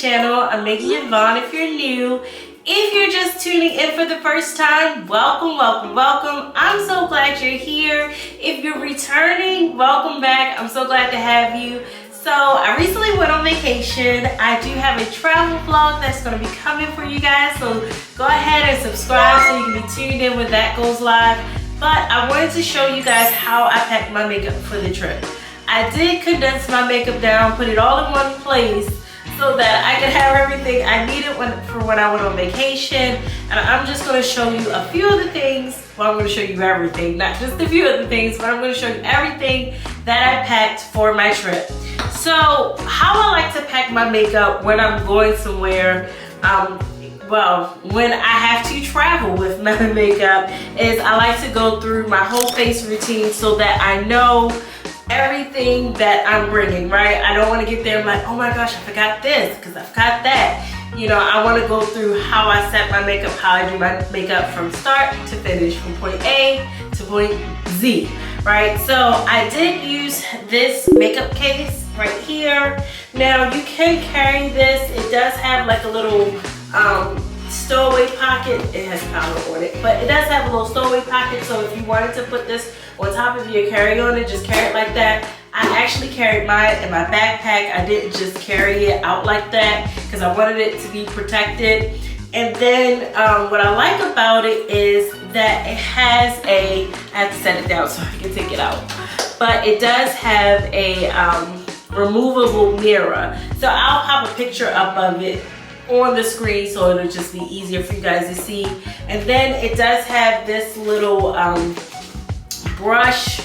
channel. I'm Maggie and Vaughn if you're new. If you're just tuning in for the first time, welcome, welcome, welcome. I'm so glad you're here. If you're returning, welcome back. I'm so glad to have you. So I recently went on vacation. I do have a travel vlog that's going to be coming for you guys. So go ahead and subscribe so you can be tuned in when that goes live. But I wanted to show you guys how I packed my makeup for the trip. I did condense my makeup down, put it all in one place so that I could have everything I needed for when I went on vacation. And I'm just going to show you a few of the things. Well, I'm going to show you everything, not just a few of the things, but I'm going to show you everything that I packed for my trip. So how I like to pack my makeup when I'm going somewhere, well, when I have to travel with my makeup, is I like to go through my whole face routine so that I know everything that I'm bringing, right? I don't want to get there and like, oh my gosh, I forgot this because I forgot that. You know, I want to go through how I set my makeup, how I do my makeup from start to finish, from point A to point Z, right? So I did use this makeup case right here. Now you can carry this. It does have like a little stowaway pocket. It has powder on it, but it does have a little stowaway pocket. So if you wanted to put this on top of your carry-on and just carry it like that, I actually carried mine in my backpack. I didn't just carry it out like that because I wanted it to be protected. And then what I like about it is that it has I have to set it down so I can take it out. But it does have a removable mirror. So I'll pop a picture up of it on the screen so it'll just be easier for you guys to see. And then it does have this little brush.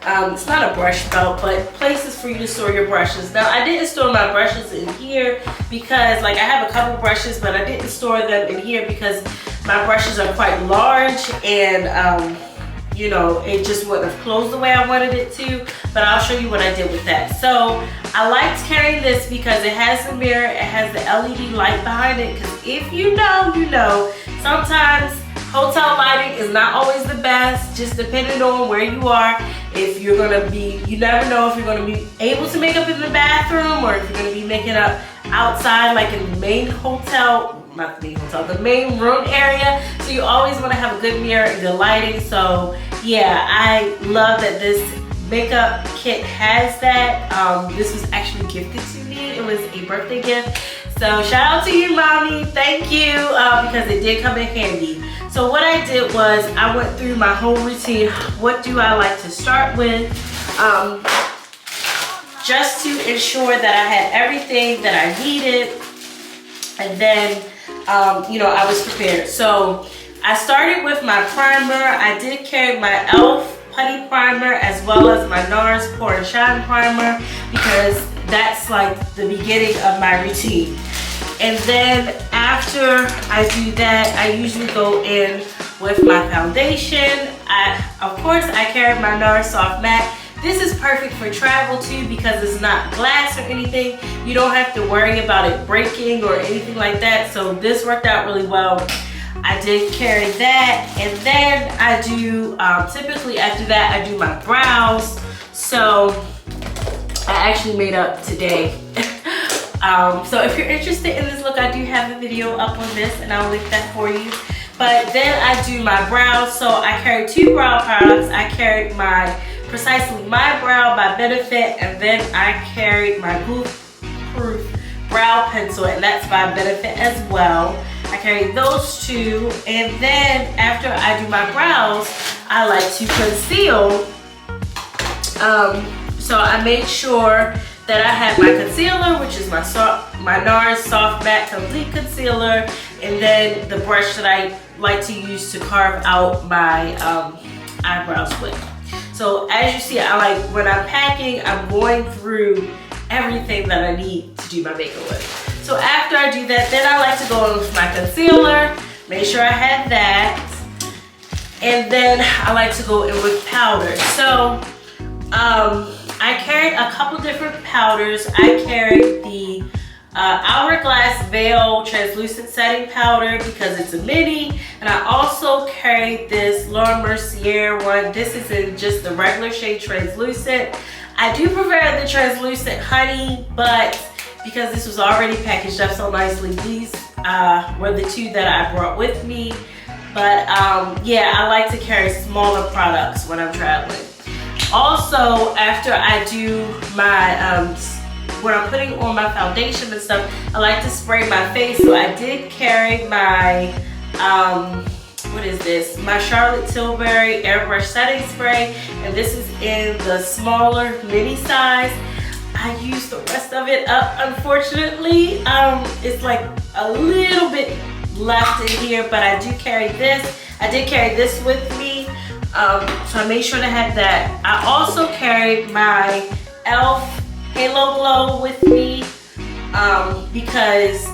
It's not a brush belt, but places for you to store your brushes. Now I didn't store my brushes in here because like I have a couple brushes, but I didn't store them in here because my brushes are quite large and you know, it just wouldn't have closed the way I wanted it to, but I'll show you what I did with that. So I liked carrying this because it has the mirror, it has the LED light behind it, because if you know, you know, sometimes hotel lighting is not always the best, just depending on where you are. If you're gonna be, you never know if you're gonna be able to make up in the bathroom or if you're gonna be making up outside, like in the main hotel, not the main hotel, the main room area. So you always wanna have a good mirror and good lighting. So yeah, I love that this makeup kit has that. This was actually gifted to me. It was a birthday gift. So shout out to you, mommy. Thank you, because it did come in handy. So what I did was I went through my whole routine. What do I like to start with? Just to ensure that I had everything that I needed. And then, you know, I was prepared. So I started with my primer. I did carry my e.l.f. putty primer as well as my NARS Pour and Shine primer because that's like the beginning of my routine. And then after I do that, I usually go in with my foundation. Of course, I carry my NARS Soft Matte. This is perfect for travel too because it's not glass or anything. You don't have to worry about it breaking or anything like that. So this worked out really well. I did carry that, and then I do, typically after that, I do my brows. So I actually made up today. So if you're interested in this look, I do have a video up on this, and I'll link that for you. But then I do my brows. So I carry two brow products. I carried my Precisely My Brow by Benefit, and then I carried my Goof Proof Brow Pencil, and that's by Benefit as well. I carry those two, and then after I do my brows, I like to conceal. So I made sure that I have my concealer, which is my NARS Soft Matte Complete Concealer, and then the brush that I like to use to carve out my eyebrows with. So as you see, I like when I'm packing, I'm going through everything that I need to do my makeup with. So after I do that, then I like to go in with my concealer, make sure I have that, and then I like to go in with powder. So I carried a couple different powders. I carried the Hourglass Veil Translucent Setting Powder because it's a mini, and I also carried this Laura Mercier one. This is in just the regular shade Translucent. I do prefer the Translucent Honey, but because this was already packaged up so nicely. These were the two that I brought with me. But yeah, I like to carry smaller products when I'm traveling. Also, after I do my, when I'm putting on my foundation and stuff, I like to spray my face. So I did carry my, what is this? My Charlotte Tilbury Airbrush Setting Spray. And this is in the smaller mini size. I used the rest of it up, unfortunately. It's like a little bit left in here, but I do carry this. I did carry this with me, so I made sure to have that. I also carried my e.l.f. Halo Glow with me because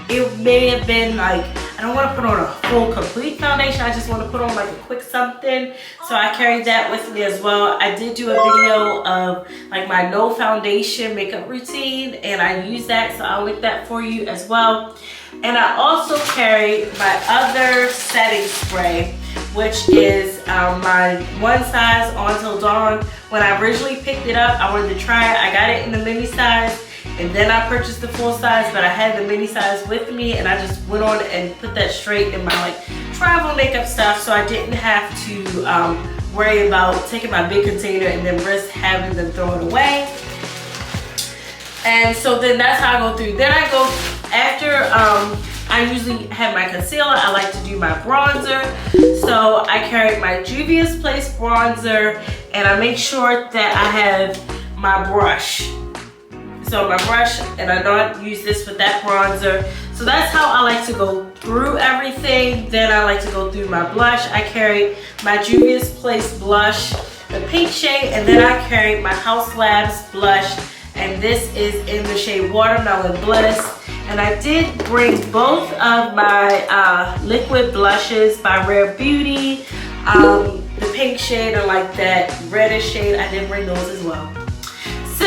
it may have been like, I don't want to put on a full complete foundation, I just want to put on like a quick something. So I carried that with me as well. I did do a video of like my no foundation makeup routine, and I used that, so I'll link that for you as well. And I also carried my other setting spray, which is my one size on till dawn. When I originally picked it up, I wanted to try it. I got it in the mini size, and then I purchased the full size, but I had the mini size with me, and I just went on and put that straight in my like travel makeup stuff, so I didn't have to worry about taking my big container and then risk having them throw it away. And so then that's how I go through. Then I go, after I usually have my concealer, I like to do my bronzer. So I carry my Juvia's Place bronzer, and I make sure that I have my brush. So my brush, and I don't use this with that bronzer. So that's how I like to go through everything. Then I like to go through my blush. I carry my Juvia's Place blush, the pink shade, and then I carry my House Labs blush, and this is in the shade Watermelon Bliss. And I did bring both of my liquid blushes by Rare Beauty, the pink shade and like that reddish shade. I did bring those as well. So,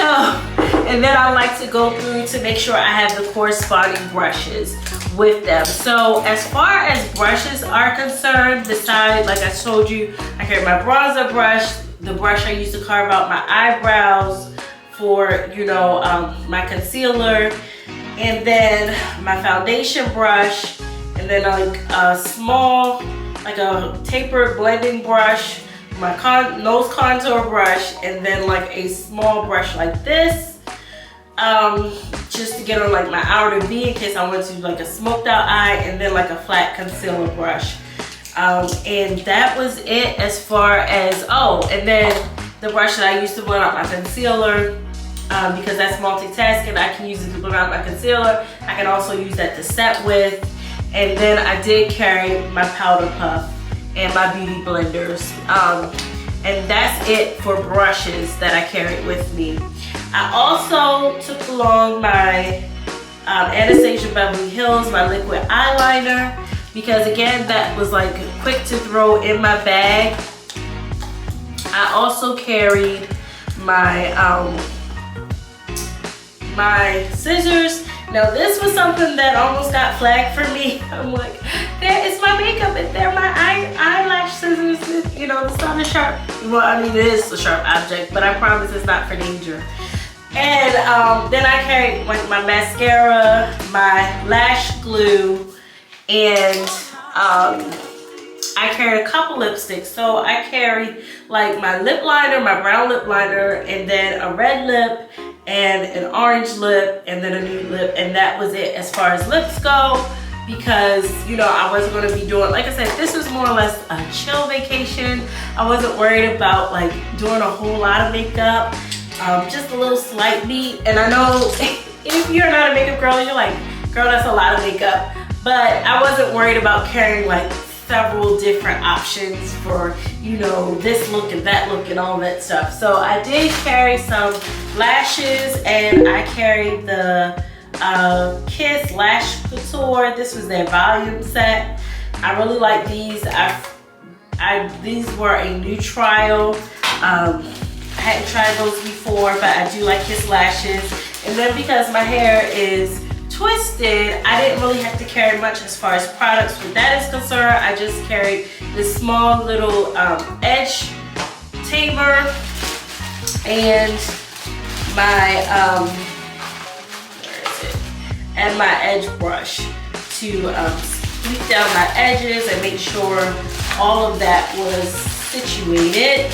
and then I like to go through to make sure I have the corresponding brushes with them. So as far as brushes are concerned, besides, like I told you, I carry my bronzer brush, the brush I use to carve out my eyebrows for, you know, my concealer, and then my foundation brush, and then like a small, like a tapered blending brush, my nose contour brush, and then like a small brush like this, just to get on like my outer V in case I want to do like a smoked out eye, and then like a flat concealer brush. And that was it as far as, oh, and then the brush that I used to blend out my concealer, because that's multitasking. I can use it to blend out my concealer. I can also use that to set with. And then I did carry my powder puff and my beauty blenders. And that's it for brushes that I carried with me. I also took along my Anastasia Beverly Hills, my liquid eyeliner, because again, that was like quick to throw in my bag. I also carried my my scissors. Now this was something that almost got flagged for me. I'm like, there is my makeup and they're my eyelash scissors. You know, it's not a sharp, well, I mean, it is a sharp object, but I promise it's not for danger. And then I carried like my mascara, my lash glue, and I carried a couple lipsticks. So I carried like my lip liner, my brown lip liner, and then a red lip, and an orange lip, and then a nude lip, and that was it as far as lips go, because, you know, I wasn't gonna be doing, like I said, this was more or less a chill vacation. I wasn't worried about like doing a whole lot of makeup, just a little slight beat. And I know if you're not a makeup girl, you're like, girl, that's a lot of makeup. But I wasn't worried about carrying like several different options for, you know, this look and that look and all that stuff. So I did carry some lashes, and I carried the Kiss Lash Couture. This was their volume set. I really like these. These were a new trial. I hadn't tried those before, but I do like Kiss lashes. And then because my hair is twisted, I didn't really have to carry much as far as products where that is concerned. I just carried this small little edge tamer, and my, where and my edge brush to sweep down my edges and make sure all of that was situated.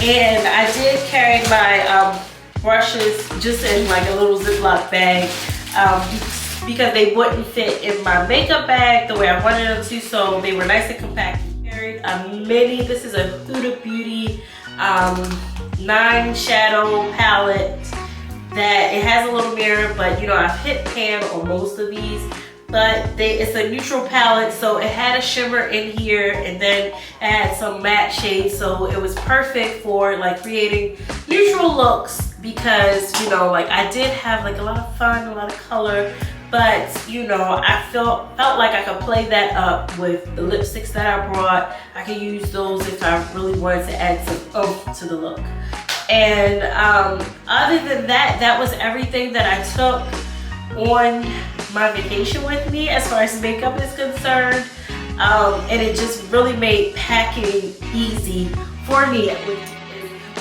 And I did carry my brushes just in like a little Ziploc bag because they wouldn't fit in my makeup bag the way I wanted them to, so they were nice and compact. I carried a mini, this is a Huda Beauty 9 shadow palette that it has a little mirror, but you know, I've hit pan on most of these, but it's a neutral palette, so it had a shimmer in here and then it had some matte shades, so it was perfect for like creating neutral looks because, you know, like I did have like a lot of fun, a lot of color, but you know, I felt like I could play that up with the lipsticks that I brought. I could use those if I really wanted to add some oomph to the look. And other than that, that was everything that I took on my vacation with me as far as makeup is concerned. And it just really made packing easy for me.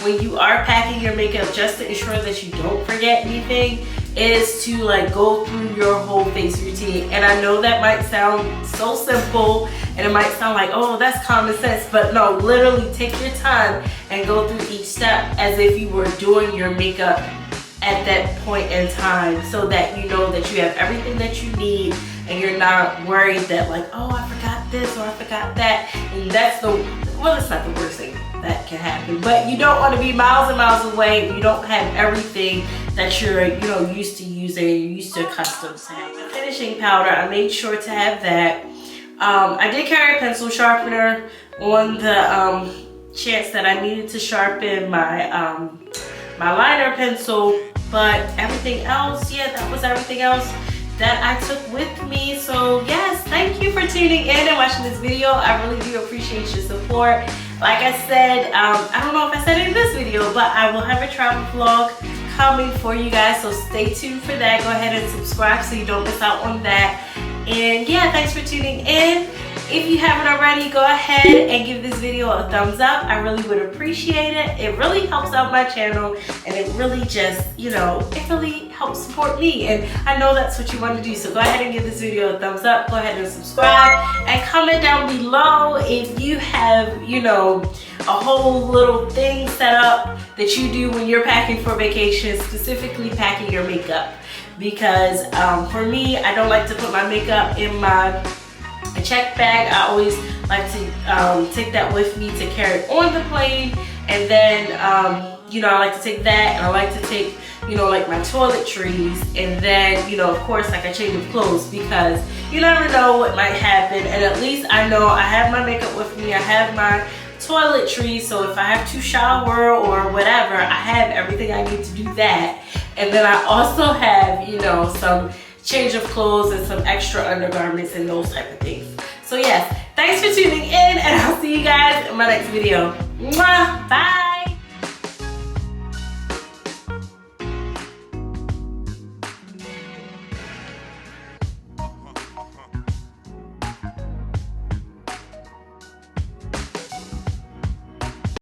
When you are packing your makeup, just to ensure that you don't forget anything, is to like go through your whole face routine. And I know that might sound so simple and it might sound like, oh, that's common sense, but no, literally take your time and go through each step as if you were doing your makeup at that point in time, so that you know that you have everything that you need and you're not worried that like, oh, I forgot this or I forgot that. And that's it's not the worst thing that can happen, but you don't want to be miles and miles away and you don't have everything that you're, you know, used to using, you're used to accustomed to having. The finishing powder, I made sure to have that. I did carry a pencil sharpener on the chance that I needed to sharpen my my liner pencil, but everything else, yeah, that was everything else that I took with me. So yes, thank you for tuning in and watching this video. I really do appreciate your support. Like I said, I don't know if I said it in this video, but I will have a travel vlog coming for you guys, so stay tuned for that. Go ahead and subscribe so you don't miss out on that. And yeah, thanks for tuning in. If you haven't already, go ahead and give this video a thumbs up. I really would appreciate it. It really helps out my channel and it really just, you know, it really helps support me. And I know that's what you want to do. So go ahead and give this video a thumbs up. Go ahead and subscribe and comment down below if you have, you know, a whole little thing set up that you do when you're packing for vacation, specifically packing your makeup. Because for me, I don't like to put my makeup in my check bag. I always like to take that with me to carry on the plane. And then, you know, I like to take that, and I like to take, you know, like my toiletries, and then, you know, of course, like a change of clothes, because you never know what might happen. And at least I know I have my makeup with me, I have my toiletries, so if I have to shower or whatever, I have everything I need to do that. And then I also have, you know, some change of clothes and some extra undergarments and those type of things. So yes, thanks for tuning in, and I'll see you guys in my next video. Mwah! Bye!